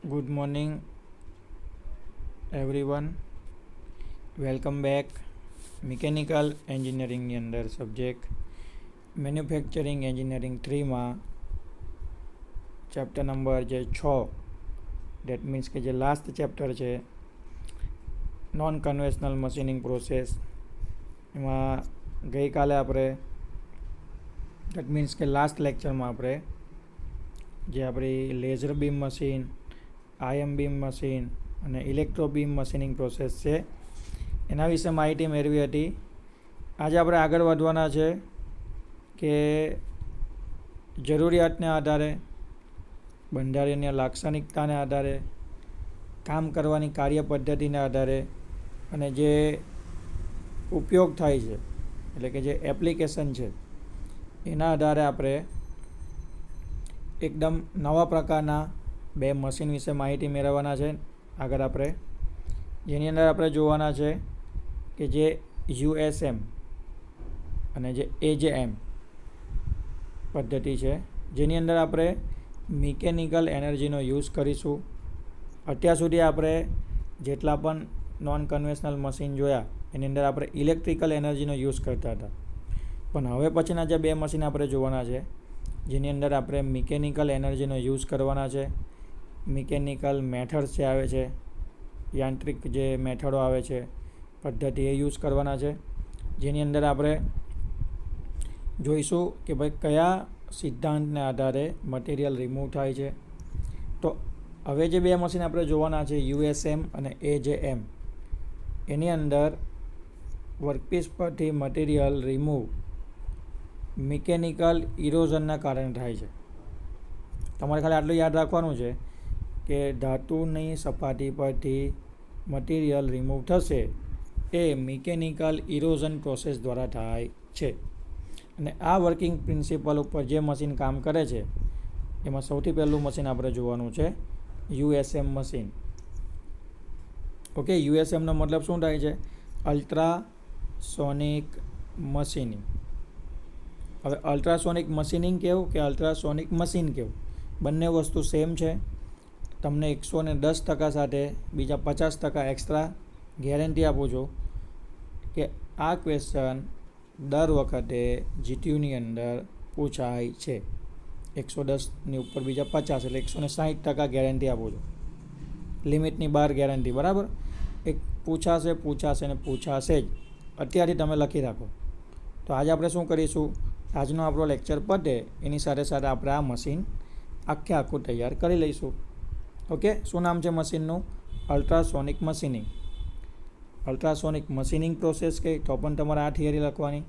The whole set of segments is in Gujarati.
Good morning everyone, welcome back. Mechanical એન્જિનિયરિંગની અંદર સબ્જેક્ટ મેન્યુફેક્ચરિંગ એન્જિનિયરિંગ 3માં ચેપ્ટર નંબર જે 6, ડેટ મીન્સ કે જે લાસ્ટ ચેપ્ટર છે નોન કન્વેશનલ મશીનિંગ પ્રોસેસ, એમાં ગઈકાલે આપણે ડેટ મીન્સ કે લાસ્ટ લેક્ચરમાં આપણે જે આપણી laser beam machine, ion beam machine અને ઇલેક્ટ્રો બીમ મશીનિંગ પ્રોસેસ છે એના વિશે માહિતી મેળવી હતી. આજે આપણે આગળ વધવાના છે કે જરૂરિયાતને આધારે, બંધારણીય લાક્ષણિકતાને આધારે, કામ કરવાની કાર્ય પદ્ધતિને આધારે અને જે ઉપયોગ થાય છે એટલે કે જે એપ્લિકેશન છે એના આધારે આપણે એકદમ નવા પ્રકારના બે મશીન વિશે માહિતી મેળવવાના છે. આગળ આપણે જેની અંદર આપણે જોવાના છે કે જે યુએસએમ અને જે એજેએમ પદ્ધતિ છે, જેની અંદર આપણે મિકેનિકલ એનર્જીનો યુઝ કરીશું. અત્યાર સુધી આપણે જેટલા પણ નોન કન્વેશનલ મશીન જોયા એની અંદર આપણે ઇલેક્ટ્રિકલ એનર્જીનો યુઝ કરતા હતા, પણ હવે પછીના જે બે મશીન આપણે જોવાના છે જેની અંદર આપણે મિકેનિકલ એનર્જીનો યુઝ કરવાના છે. મિકેનિકલ મેથડ્સ જે આવે છે, યાંત્રિક જે મેથડો આવે છે, પદ્ધતિ એ યુઝ કરવાના છે, જેની અંદર આપણે જોઈશું કે ભાઈ કયા સિદ્ધાંતને આધારે મટીરિયલ રિમૂવ થાય છે. તો હવે જે બે મશીન આપણે જોવાના છે યુએસએમ અને એજેએમ, એની અંદર વર્કપીસ પરથી મટીરિયલ રિમૂવ મિકેનિકલ ઇરોઝનના કારણે થાય છે. તમારે ખાલી આટલું યાદ રાખવાનું છે કે ધાતુની સપાટી પરથી મટીરિયલ રિમૂવ થશે એ મિકેનિકલ ઇરોઝન પ્રોસેસ દ્વારા થાય છે. અને આ વર્કિંગ પ્રિન્સિપલ ઉપર જે મશીન કામ કરે છે એમાં સૌથી પહેલું મશીન આપણે જોવાનું છે યુએસએમ મશીન. ઓકે, યુએસએમનો મતલબ શું થાય છે? Ultrasonic machining. હવે અલ્ટ્રાસોનિક મશીનિંગ કેવું કે અલ્ટ્રાસોનિક મશીન કેવું, બંને વસ્તુ સેમ છે. તમને 110% સાથે બીજા 50% એક્સ્ટ્રા ગેરંટી આપું છું કે આ ક્વેશ્ચન દર વખતે જીટીયુની અંદર પૂછાય છે. 110ની ઉપર બીજા 50 એટલે 160% ગેરંટી આપું છું, લિમિટની બહાર ગેરંટી. બરાબર, એક પૂછાશે ને પૂછાશે જ. અત્યારથી તમે લખી રાખો. તો આજે આપણે શું કરીશું, આજનો આપણો લેક્ચર પતે એની સાથે સાથે આપણે આ મશીન આખું તૈયાર કરી લઈશું. ઓકે, શું નામ છે મશીનનું? Ultrasonic machining. Ultrasonic machining process કહે તો પણ તમારે આ થિયરી લખવાની,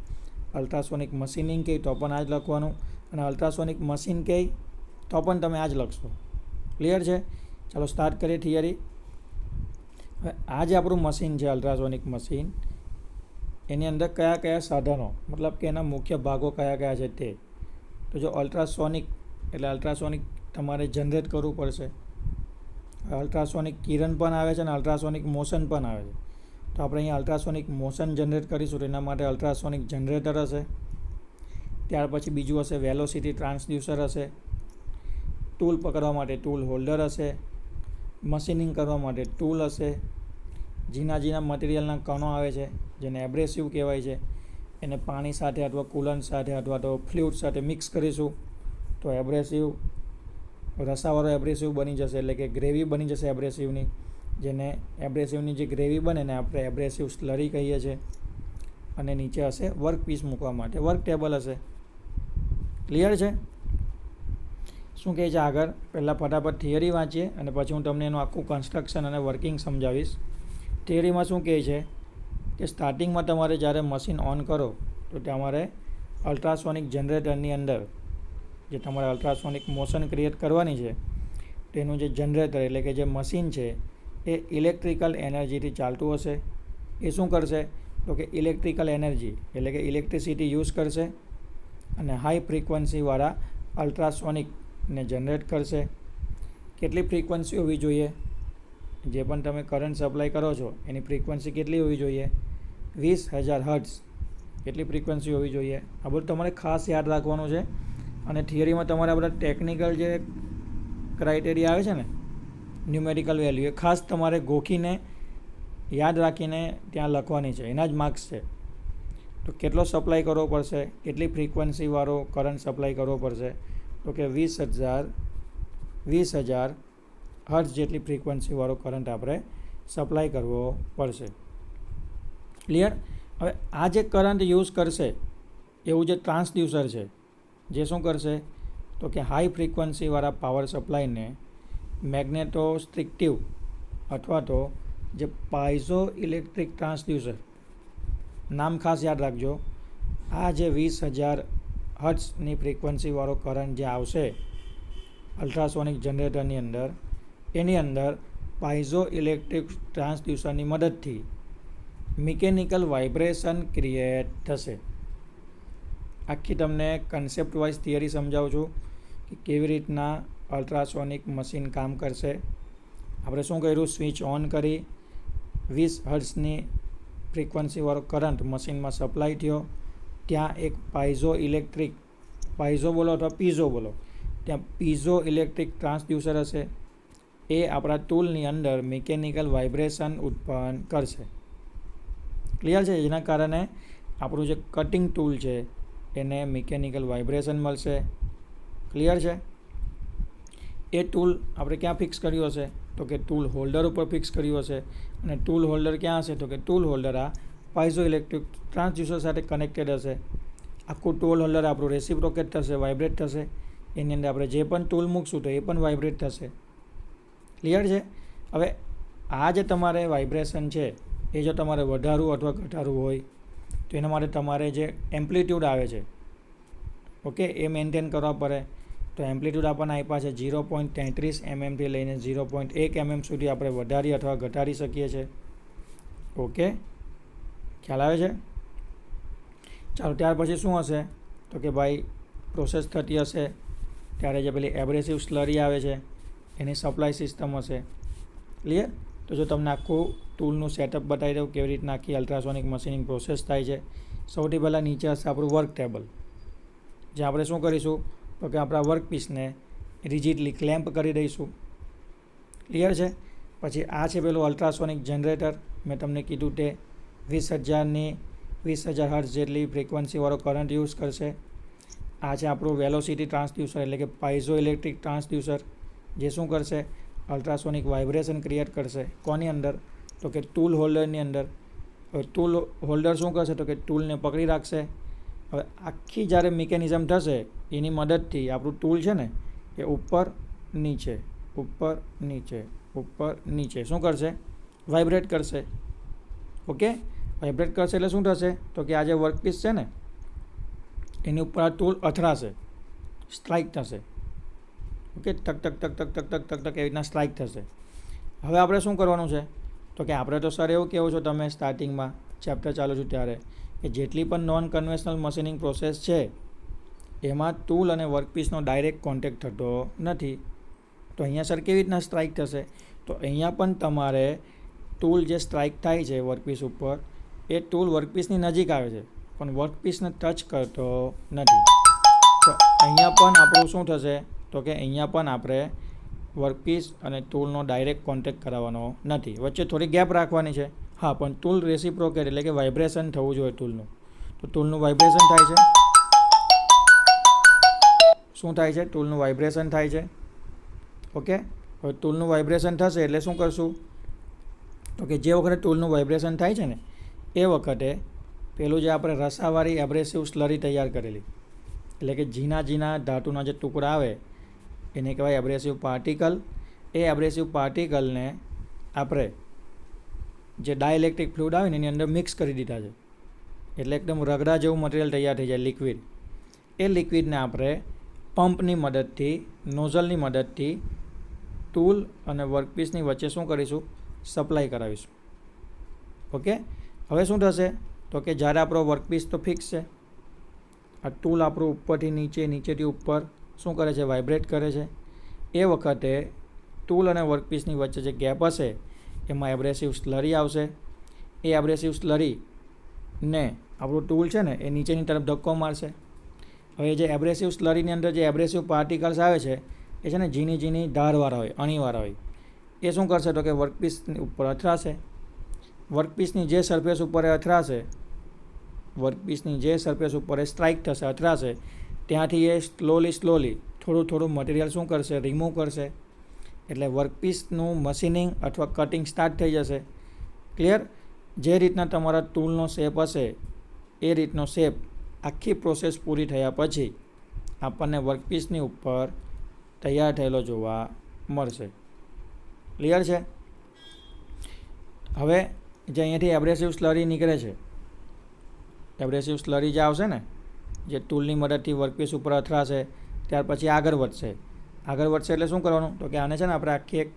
અલ્ટ્રાસોનિક મશીનિંગ કહે તો પણ આ જ લખવાનું, અને અલ્ટ્રાસોનિક મશીન કહે તો પણ તમે આ જ લખશો. ક્લિયર છે? ચાલો સ્ટાર્ટ કરીએ થિયરી. હવે આ જે આપણું મશીન છે અલ્ટ્રાસોનિક મશીન, એની અંદર કયા કયા સાધનો, મતલબ કે એના મુખ્ય ભાગો કયા કયા છે તે. તો જો અલ્ટ્રાસોનિક એટલે અલ્ટ્રાસોનિક તમારે જનરેટ કરવું પડશે. અલ્ટ્રાસોનિક કિરણ પણ આવે છે અને અલ્ટ્રાસોનિક મોશન પણ આવે છે. તો આપણે અહીંયા અલ્ટ્રાસોનિક મોશન જનરેટ કરીશું તો એના માટે અલ્ટ્રાસોનિક જનરેટર હશે. ત્યાર પછી બીજું હશે વેલોસિટી ટ્રાન્સડ્યુસર હશે. ટૂલ પકડવા માટે ટૂલ હોલ્ડર હશે. મશીનિંગ કરવા માટે ટૂલ હશે. ઝીણા મટીરિયલના કણો આવે છે જેને એબ્રેસિવ કહેવાય છે, એને પાણી સાથે અથવા કુલન્ટ સાથે અથવા તો ફ્લુઇડ સાથે મિક્સ કરીશું તો એબ્રેસિવ, રસાવાળો એબ્રેસિવ બની જશે, એટલે કે ગ્રેવી બની જશે એબ્રેસિવની, જેને એબ્રેસિવની જે ગ્રેવી બને ને આપણે એબ્રેસિવ સ્લરી કહીએ છીએ. અને નીચે હશે વર્કપીસ મૂકવા માટે વર્ક ટેબલ હશે. ક્લિયર છે? શું કહે છે આગળ? પહેલાં ફટાફટ થિયરી વાંચીએ અને પછી હું તમને એનું આખું કન્સ્ટ્રક્શન અને વર્કિંગ સમજાવીશ. થિયરીમાં શું કહે છે કે સ્ટાર્ટિંગમાં તમારે જ્યારે મશીન ઓન કરો તો તમારે અલ્ટ્રાસોનિક જનરેટરની અંદર જે તમારે અલ્ટ્રાસોનિક મોશન ક્રિએટ કરવાની છે તેનું જે જનરેટર એટલે કે જે મશીન છે એ ઇલેક્ટ્રિકલ એનર્જીથી ચાલતું હશે. એ શું કરશે તો કે ઇલેક્ટ્રિકલ એનર્જી એટલે કે ઇલેક્ટ્રિસિટી યુઝ કરશે અને હાઈ ફ્રીક્વન્સીવાળા અલ્ટ્રાસોનિકને જનરેટ કરશે. કેટલી ફ્રીક્વન્સી હોવી જોઈએ? જે પણ તમે કરંટ સપ્લાય કરો છો એની ફ્રીક્વન્સી કેટલી હોવી જોઈએ? 20,000 હર્ટ્ઝ. કેટલી ફ્રીક્વન્સી હોવી જોઈએ? આ બધું તમારે ખાસ યાદ રાખવાનું છે. અને થિયરીમાં તમારે આ બધા ટેકનિકલ જે ક્રાઇટેરિયા આવે છે ને ન્યુમેરિકલ વેલ્યુ એ ખાસ તમારે ગોખીને યાદ રાખીને ત્યાં લખવાની છે, એના જ માર્ક્સ છે. તો કેટલો સપ્લાય કરવો પડશે, કેટલી ફ્રીક્વન્સીવાળો કરંટ સપ્લાય કરવો પડશે, તો કે 20,000 હર્ટ્ઝ જેટલી ફ્રીક્વન્સીવાળો કરંટ આપણે સપ્લાય કરવો પડશે. ક્લિયર? હવે આ જે કરંટ યુઝ કરશે એવું જે ટ્રાન્સડ્યુસર છે, જે શું કરશે તો કે હાઈ ફ્રીક્વન્સીવાળા પાવર સપ્લાયને મેગ્નેટોસ્ટ્રિક્ટિવ અથવા તો જે પાઇઝો ઇલેક્ટ્રિક ટ્રાન્સડ્યુસર, નામ ખાસ યાદ રાખજો. આ જે 20,000 હર્ટ્ઝની ફ્રીક્વન્સીવાળો કરંટ જે આવશે અલ્ટ્રાસોનિક જનરેટરની અંદર, એની અંદર પાઇઝો ઇલેક્ટ્રિક ટ્રાન્સડ્યુસરની મદદથી મિકેનિકલ વાઇબ્રેશન ક્રિએટ થશે. આખી તમને કન્સેપ્ટ વાઇઝ થિયરી સમજાવું છું કે કેવી રીતના અલ્ટ્રાસોનિક મશીન કામ કરશે. આપણે શું કર્યું, સ્વિચ ઓન કરી 20 હર્ટ્ઝની ફ્રીક્વન્સીવાળો કરંટ મશીનમાં સપ્લાય થયો. ત્યાં એક પાઇઝો ઇલેક્ટ્રિક, પાઇઝો બોલો અથવા પીઝો બોલો, ત્યાં પીઝો ઇલેક્ટ્રિક ટ્રાન્સડ્યુસર હશે. એ આપણા ટૂલની અંદર મિકેનિકલ વાઇબ્રેશન ઉત્પન્ન કરશે. ક્લિયર છે? જેના કારણે આપણું જે કટિંગ ટૂલ છે એને મિકેનિકલ વાઇબ્રેશન મળશે. ક્લિયર છે? એ ટૂલ આપણે ક્યાં ફિક્સ કર્યું હશે તો કે ટૂલ હોલ્ડર ઉપર ફિક્સ કર્યું હશે. અને ટૂલ હોલ્ડર ક્યાં હશે તો કે ટૂલ હોલ્ડર આ પાઇઝો ઇલેક્ટ્રિક ટ્રાન્સડ્યુસર સાથે કનેક્ટેડ હશે. આખું ટૂલ હોલ્ડર આપણું રેસિપ્રોકેટ થશે, વાઇબ્રેટ થશે. એની અંદર આપણે જે પણ ટૂલ મૂકશું તો એ પણ વાઇબ્રેટ થશે. ક્લિયર છે? હવે આ જે તમારે વાઇબ્રેશન છે એ જો તમારે વધારવું અથવા ઘટાડવું હોય તો એના માટે તમારે જે એમ્પ્લિટ્યૂડ આવે છે, ઓકે, એ મેન્ટેન કરવા પડે. તો એમ્પ્લિટ્યૂડ આપણને આપ્યા છે 0.33 mmથી લઈને 0.1 mm સુધી આપણે વધારી અથવા ઘટાડી શકીએ છીએ. ઓકે, ખ્યાલ આવે છે? ચાલો, ત્યાર પછી શું હશે તો કે ભાઈ પ્રોસેસ થતી હશે ત્યારે જે પેલી એબ્રેસિવ સ્લરી આવે છે એની સપ્લાય સિસ્ટમ હશે. ક્લિયર? તો જો તમને આખું ટૂલનું સેટઅપ બતાવી દઉં કેવી રીતના આખી અલ્ટ્રાસોનિક મશીનિંગ પ્રોસેસ થાય છે. સૌથી પહેલાં નીચે હશે આપણું વર્ક ટેબલ, જે આપણે શું કરીશું તો કે આપણા વર્કપીસને રિજિડલી ક્લેમ્પ કરી દઈશું. ક્લિયર છે? પછી આ છે પેલું અલ્ટ્રાસોનિક જનરેટર, મેં તમને કીધું તે 20,000 હર્ટ્ઝ જેટલી ફ્રીક્વન્સીવાળો કરંટ યુઝ કરશે. આ છે આપણું વેલોસિટી ટ્રાન્સડ્યુસર એટલે કે પાઇઝો ઇલેક્ટ્રિક ટ્રાન્સડ્યુસર, જે શું કરશે અલ્ટ્રાસોનિક વાઇબ્રેશન ક્રિએટ કરશે. કોની અંદર તો કે ટૂલ હોલ્ડરની અંદર. હવે ટૂલ હોલ્ડર શું કરશે તો કે ટૂલને પકડી રાખશે. હવે આખી જ્યારે મિકેનિઝમ થશે એની મદદથી આપણું ટૂલ છે ને એ ઉપર નીચે ઉપર નીચે ઉપર નીચે શું કરશે, વાઇબ્રેટ કરશે. ઓકે, વાઇબ્રેટ કરશે એટલે શું થશે તો કે આ જે વર્કપીસ છે ને એની ઉપર આ ટૂલ અથડાશે, સ્ટ્રાઇક થશે. ઓકે, ટક ટક ટક ટક ટક ટક ટક ટક એવી રીતના સ્ટ્રાઇક થશે. હવે આપણે શું કરવાનું છે તો કે આપણે તો સર એવું કહેવું છો તમે સ્ટાર્ટિંગમાં ચેપ્ટર ચાલુ છું ત્યારે કે જેટલી પણ નોન કન્વેન્શનલ મશીનિંગ પ્રોસેસ છે એમાં ટૂલ અને વર્કપીસનો ડાયરેક્ટ કોન્ટેક્ટ થતો નથી. તો અહીંયા સર કેવી રીતના સ્ટ્રાઇક થશે તો અહીંયા પણ તમારે ટૂલ જે સ્ટ્રાઇક થાય છે વર્કપીસ ઉપર એ ટૂલ વર્કપીસની નજીક આવે છે પણ વર્કપીસને ટચ કરતો નથી. તો અહીંયા પણ આપણું શું થશે તો કે અહીંયા પણ આપણે વર્કપીસ અને ટૂલનો ડાયરેક્ટ કોન્ટેક્ટ કરાવવાનો નથી, વચ્ચે થોડી ગેપ રાખવાની છે. હા, પણ ટૂલ રેસિપ્રોકેટ એટલે કે વાઇબ્રેશન થવું જોઈએ ટૂલનું. તો ટૂલનું વાઇબ્રેશન થાય છે. શું થાય છે? ટૂલનું વાઇબ્રેશન થાય છે. ઓકે, હવે ટૂલનું વાઇબ્રેશન થશે એટલે શું કરશું તો કે જે વખતે ટૂલનું વાઇબ્રેશન થાય છે ને એ વખતે પેલું જે આપણે રસાવાળી એબ્રેસિવ સ્લરી તૈયાર કરેલી એટલે કે ઝીણા ઝીણા ધાતુના જે ટુકડા આવે એને કહેવાય એબ્રેસિવ પાર્ટિકલ. એ એબ્રેસિવ પાર્ટિકલને આપણે જે ડાયઇલેક્ટ્રિક ફ્લુઇડ આવે ને એની અંદર મિક્સ કરી દીધા છે એટલે એકદમ રગડા જેવું મટીરિયલ તૈયાર થઈ જાય, લિક્વિડ. એ લિક્વિડને આપણે પંપની મદદથી, નોઝલની મદદથી ટૂલ અને વર્કપીસની વચ્ચે શું કરીશું, સપ્લાય કરાવીશું. ઓકે, હવે શું થશે તો કે જ્યારે આપણો વર્કપીસ તો ફિક્સ છે, આ ટૂલ આપણું ઉપરથી નીચે, નીચેથી ઉપર શું કરે છે, વાઇબ્રેટ કરે છે. એ વખતે ટૂલ અને વર્કપીસની વચ્ચે જે ગેપ હશે એમાં એબ્રેસિવ સ્લરી આવશે. એ એબ્રેસિવ સ્લરીને આપણું ટૂલ છે ને એ નીચેની તરફ ધક્કો મારશે. હવે જે એબ્રેસિવ સ્લરીની અંદર જે એબ્રેસિવ પાર્ટિકલ્સ આવે છે એ છે ને ઝીણી ઝીણી ધારવાળા હોય, અણીવાળા હોય. એ એ શું કરશે તો કે વર્કપીસની ઉપર અથડાશે. વર્કપીસની જે સરફેસ ઉપર એ અથડાશે, વર્કપીસની જે સરફેસ ઉપર એ સ્ટ્રાઇક થશે, અથડાશે, ત્યાંથી એ સ્લોલી થોડું મટીરિયલ શું કરશે, રિમૂવ કરશે. એટલે વર્કપીસનું મશીનિંગ અથવા કટિંગ સ્ટાર્ટ થઈ જશે. ક્લિયર? જે રીતના તમારા ટૂલનો શેપ હશે એ રીતનો શેપ આખી પ્રોસેસ પૂરી થયા પછી આપણને વર્કપીસની ઉપર તૈયાર થયેલો જોવા મળશે. ક્લિયર છે? હવે જે અહીંયાથી એબ્રેસિવ સ્લરી નીકળે છે, એબ્રેસિવ સ્લરી જે આવશે ને, જે ટૂલની મદદથી વર્કપીસ ઉપર અથડાશે, ત્યાર પછી આગળ વધશે એટલે શું કરવાનું તો કે આને છે ને આપણે આખી એક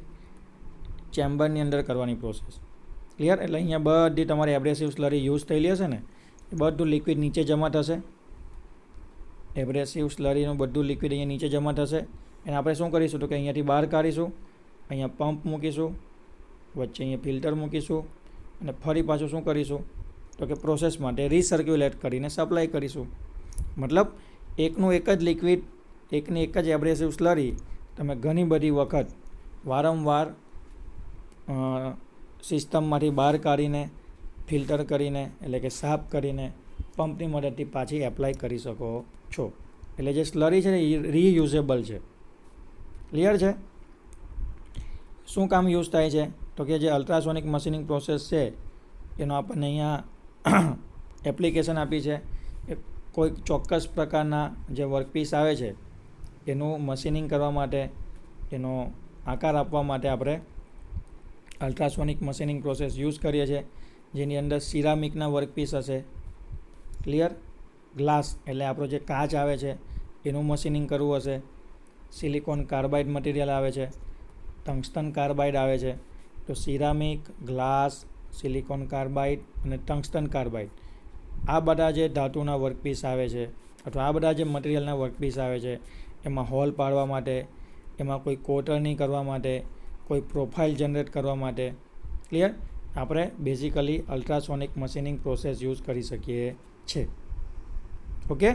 ચેમ્બરની અંદર કરવાની પ્રોસેસ. ક્લિયર? એટલે અહીંયા બધી તમારી એબ્રેસિવ સ્લરી યુઝ થયેલી હશે ને, એ બધું લિક્વિડ નીચે જમા થશે. એબ્રેસિવ સ્લરીનું બધું લિક્વિડ અહીંયા નીચે જમા થશે. એને આપણે શું કરીશું તો કે અહીંયાથી બહાર કાઢીશું, અહીંયા પંપ મૂકીશું, વચ્ચે અહીંયા ફિલ્ટર મૂકીશું અને ફરી પાછું શું કરીશું તો કે પ્રોસેસ માટે રીસર્ક્યુલેટ કરીને સપ્લાય કરીશું. મતલબ એકનું એક જ લિક્વિડ, એકની એક જ એબ્રેસિવ સ્લરી તમે ઘણી બધી વખત વારંવાર સિસ્ટમમાંથી બહાર કાઢીને ફિલ્ટર કરીને એટલે કે સાફ કરીને પંપની મદદથી પાછી એપ્લાય કરી શકો છો. એટલે જે સ્લરી છે ને એ રીયુઝેબલ છે. ક્લિયર છે? શું કામ યુઝ થાય છે તો કે જે અલ્ટ્રાસોનિક મશીનિંગ પ્રોસેસ છે એનો આપણને અહીંયા એપ્લિકેશન આપી છે. કોઈ ચોક્કસ પ્રકારના જે વર્કપીસ આવે છે એનું મશીનિંગ કરવા માટે, એનો આકાર આપવા માટે આપણે અલ્ટ્રાસોનિક મશીનિંગ પ્રોસેસ યુઝ કરીએ છીએ. જેની અંદર સિરામિકના વર્કપીસ હશે. ક્લિયર? ગ્લાસ એટલે આપણો જે કાચ આવે છે એનું મશીનિંગ કરવું હશે. સિલિકોન કાર્બાઇડ મટીરિયલ આવે છે, ટંગસ્ટન કાર્બાઇડ આવે છે. તો સિરામિક, ગ્લાસ, સિલિકોન કાર્બાઇડ અને ટંગસ્ટન કાર્બાઇડ, આ બધા જે ધાતુના વર્કપીસ આવે છે અથવા આ બધા જે મટીરિયલના વર્કપીસ આવે છે એમાં હોલ પાડવા માટે, એમાં કોઈ કોટરનિંગ કરવા માટે, કોઈ પ્રોફાઇલ જનરેટ કરવા માટે, ક્લિયર, આપણે basically ultrasonic machining process use કરી શકીએ છીએ. ઓકે,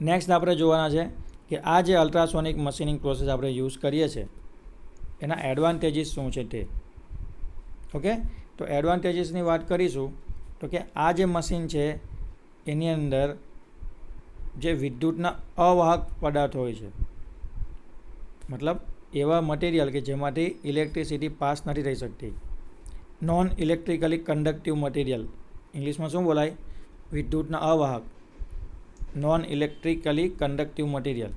નેક્સ્ટ આપણે જોવાના છે કે આ જે અલ્ટ્રાસોનિક મશીનિંગ પ્રોસેસ આપણે યુઝ કરીએ છીએ એના એડવાન્ટેજીસ શું છે તે. ઓકે, તો એડવાન્ટેજીસની વાત કરીશું તો કે આ જે મશીન છે એની અંદર જે વિદ્યુતના અવાહક પદાર્થો હોય છે, મતલબ એવા મટીરિયલ કે જેમાંથી ઇલેક્ટ્રિસિટી પાસ નથી થઈ શકતી, નોન ઇલેક્ટ્રિકલી કન્ડક્ટિવ મટીરિયલ, ઇંગ્લિશમાં શું બોલાય, વિદ્યુતના અવાહક, નોન ઇલેક્ટ્રિકલી કન્ડક્ટિવ મટીરિયલ,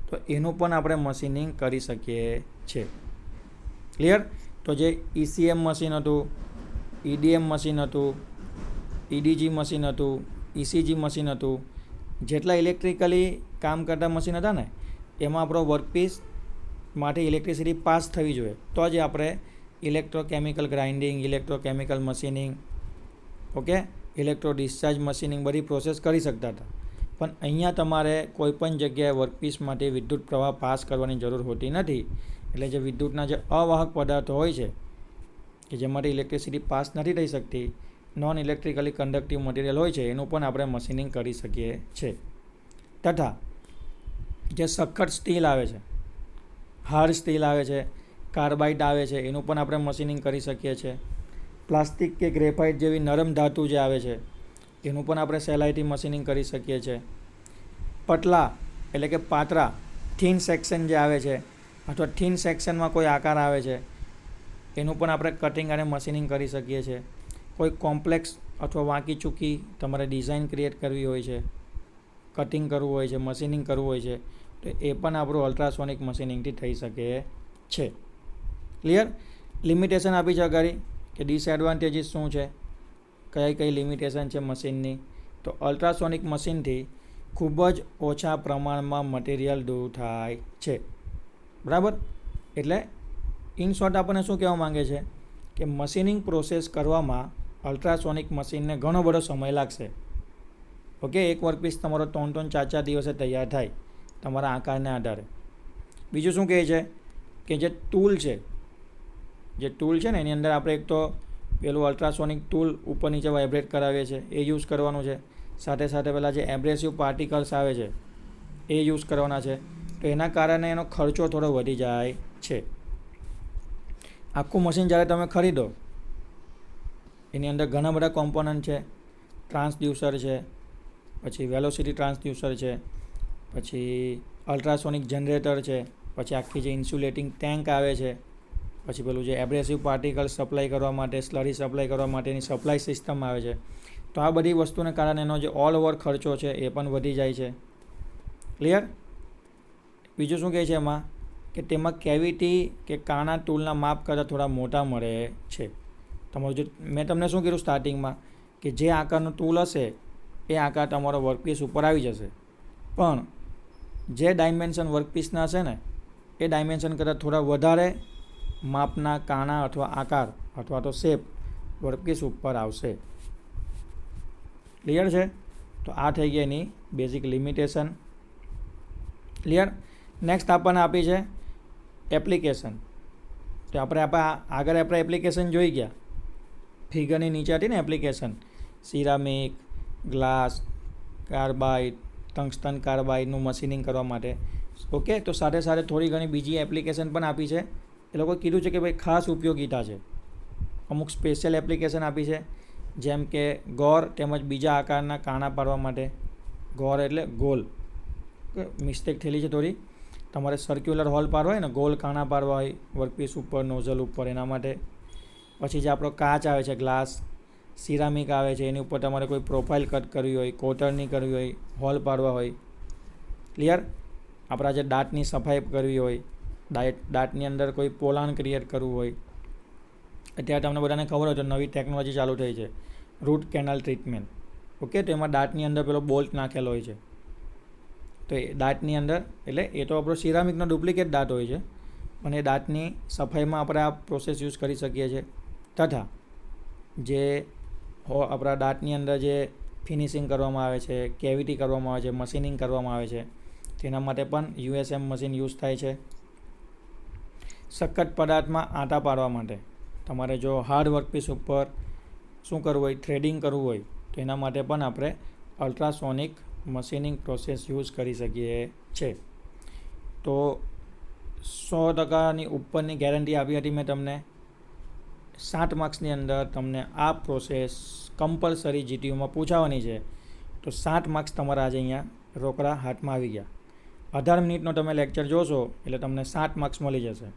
તો એનું પણ આપણે મશીનિંગ કરી શકીએ છીએ. ક્લિયર? તો જે ECM મશીન હતું, EDM મશીન હતું, EDG મશીન હતું, ECG મશીન હતું, જેટલા ઇલેક્ટ્રિકલી કામ કરતા મશીન હતા ને એમાં આપણો વર્કપીસ માટે ઇલેક્ટ્રિસિટી પાસ થવી જોઈએ તો જ આપણે electrochemical grinding, electrochemical machining, okay, electro discharge machining બધી પ્રોસેસ કરી શકતા હતા. પણ અહીંયા તમારે કોઈપણ જગ્યાએ વર્કપીસ માટે વિદ્યુત પ્રવાહ પાસ કરવાની જરૂર હોતી નથી. એટલે જે વિદ્યુતના જે અવાહક પદાર્થો હોય છે કે જેમાંથી ઇલેક્ટ્રિસિટી પાસ નથી થઈ શકતી, નોન ઇલેક્ટ્રિકલી કન્ડક્ટિવ મટીરિયલ હોય છે એનું પણ આપણે મશીનિંગ કરી શકીએ છીએ. તથા જે સખત સ્ટીલ આવે છે, હાર્ડ સ્ટીલ આવે છે, કાર્બાઇડ આવે છે, એનું પણ આપણે મશીનિંગ કરી શકીએ છીએ. પ્લાસ્ટિક કે ગ્રેફાઇટ જેવી નરમ ધાતુ જે આવે છે એનું પણ આપણે સહેલાઈથી મશીનિંગ કરી શકીએ છીએ. પતલા એટલે કે પાતળા થીન સેક્શન જે આવે છે અથવા થીન સેક્શનમાં કોઈ આકાર આવે છે એનું પણ આપણે કટિંગ અને મશીનિંગ કરી શકીએ છીએ. કોઈ કોમ્પ્લેક્સ અથવા વાંકી ચૂકી તમારે ડિઝાઇન ક્રિએટ કરવી હોય છે, કટિંગ કરવું હોય છે, મશીનિંગ કરવું હોય છે તો એ પણ આપણું અલ્ટ્રાસોનિક મશીનિંગથી થઈ શકે છે. ક્લિયર? લિમિટેશન આપી છે અગાડી કે ડિસએડવાન્ટેજીસ શું છે, કઈ લિમિટેશન છે મશીનની. તો અલ્ટ્રાસોનિક મશીનથી ખૂબ જ ઓછા પ્રમાણમાં મટીરિયલ દૂર થાય છે. બરાબર? એટલે ઇન શોર્ટ આપણને શું કહેવા માંગે છે કે મશીનિંગ પ્રોસેસ કરવામાં અલ્ટ્રાસોનિક મશીનને ઘણો બધો સમય લાગશે. ઓકે, એક વર્કપીસ તમારો 3-4 દિવસે તૈયાર થાય તમારા આકારને આધારે. બીજું શું કહે છે કે જે ટૂલ છે ને એની અંદર આપણે એક તો પેલું અલ્ટ્રાસોનિક ટૂલ ઉપર નીચે વાઇબ્રેટ કરાવીએ છીએ એ યુઝ કરવાનું છે. સાથે સાથે પેલા જે એબ્રેસિવ પાર્ટિકલ્સ આવે છે એ યુઝ કરવાના છે. તો એના કારણે એનો ખર્ચો થોડો વધી જાય છે. આખું મશીન જ્યારે તમે ખરીદો એની અંદર ઘણા બધા કોમ્પોનન્ટ છે. ટ્રાન્સડ્યુસર છે, પછી વેલોસિટી ટ્રાન્સડ્યુસર છે, પછી અલ્ટ્રાસોનિક જનરેટર છે, પછી આખી જે ઇન્સ્યુલેટિંગ ટેન્ક આવે છે, પછી પેલું જે એબ્રેસિવ પાર્ટિકલ સપ્લાય કરવા માટે, સ્લરી સપ્લાય કરવા માટેની સપ્લાય સિસ્ટમ આવે છે. તો આ બધી વસ્તુને કારણે એનો જે ઓલ ઓવર ખર્ચો છે એ પણ વધી જાય છે. ક્લિયર? બીજું શું કહે છે એમાં કે તેમાં કેવિટી કે કાણા ટૂલના માપ કરતાં થોડા મોટા મળે છે. તમારું જો મેં તમને શું કીધું સ્ટાર્ટિંગમાં કે જે આકારનું ટૂલ હશે એ આકાર તમારો વર્કપીસ ઉપર આવી જશે, પણ જે ડાયમેન્શન વર્કપીસના હશે ને એ ડાયમેન્શન કરતાં થોડા વધારે માપના કાણા અથવા આકાર અથવા તો શેપ વર્કપીસ ઉપર આવશે. ક્લિયર છે? તો આ થઈ ગઈ એની બેઝિક લિમિટેશન. ક્લિયર? નેક્સ્ટ આપણને આપી છે એપ્લિકેશન. તો આગળ આપણે એપ્લિકેશન જોઈ ગયા. ફિગરની નીચે હતી ને application, ceramic, glass, carbide, tungsten કાર્બાઇડનું મશીનિંગ કરવા માટે. ઓકે, તો સાથે સાથે થોડી ઘણી બીજી એપ્લિકેશન પણ આપી છે. એ લોકોએ કીધું છે કે ભાઈ ખાસ ઉપયોગિતા છે. અમુક સ્પેશિયલ એપ્લિકેશન આપી છે, જેમ કે ગોર તેમજ બીજા આકારના કાણા પાડવા માટે. ગોર એટલે ગોલ, મિસ્ટેક થયેલી છે થોડી. તમારે સર્ક્યુલર હોલ પાડવા હોય ને, ગોલ કાણા પાડવા હોય વર્કપીસ ઉપર, નોઝલ ઉપર, એના માટે. પછી જે આપણો કાચ આવે છે, ગ્લાસ, સિરામિક આવે છે, એની ઉપર તમારે કોઈ પ્રોફાઇલ કટ કરવી હોય, કોટરની કરવી હોય, હોલ પાડવા હોય. ક્લિયર? આપણા જે દાંતની સફાઈ કરવી હોય, દાંતની અંદર કોઈ પોલાણ ક્રિએટ કરવું હોય. અત્યારે તમને બધાને ખબર હોય તો નવી ટેકનોલોજી ચાલુ થઈ છે, રૂટ કેનાલ ટ્રીટમેન્ટ. ઓકે, તો એમાં દાંતની અંદર પેલો બોલ્ટ નાખેલો હોય છે. તો એ દાંતની અંદર, એટલે એ તો આપણો સિરામિકનો ડુપ્લિકેટ દાંત હોય છે, પણ એ દાંતની સફાઈમાં આપણે આ પ્રોસેસ યુઝ કરી શકીએ છીએ. તથા જે આપણા દાંતની અંદર જે ફિનિશિંગ કરવામાં આવે છે, કેવિટી કરવામાં આવે છે, મશીનિંગ કરવામાં આવે છે, તેના માટે પણ USM મશીન યુઝ થાય છે. સખત પદાર્થમાં આંટા પાડવા માટે તમારે જો હાર્ડ વર્કપીસ ઉપર શું કરવું હોય, થ્રેડિંગ કરવું હોય, તો એના માટે પણ આપણે અલ્ટ્રાસોનિક મશીનિંગ પ્રોસેસ યુઝ કરી શકીએ છીએ. તો 100% ઉપરની ગેરંટી આપી હતી મેં તમને. 60 માર્ક્સની અંદર તમને આ પ્રોસેસ કમ્પલસરી GTUમાં પૂછાવાની છે. તો 60 માર્ક્સ તમારા આજે અહીંયા રોકડા હાથમાં આવી ગયા. 18 મિનિટનો તમે લેક્ચર જોશો એટલે તમને 60 માર્ક્સ મળી જશે.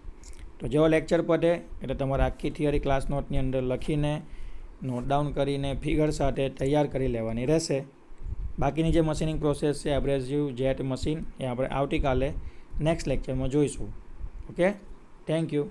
તો જેવો લેક્ચર પતે એટલે તમારે આખી થિયરી ક્લાસ નોટની અંદર લખીને, નોટ ડાઉન કરીને, ફિગર સાથે તૈયાર કરી લેવાની રહેશે. બાકીની જે મશીનિંગ પ્રોસેસ છે, એબ્રેસિવ જેટ મશીન, એ આપણે આવતીકાલે નેક્સ્ટ લેક્ચરમાં જોઈશું. Okay, thank you.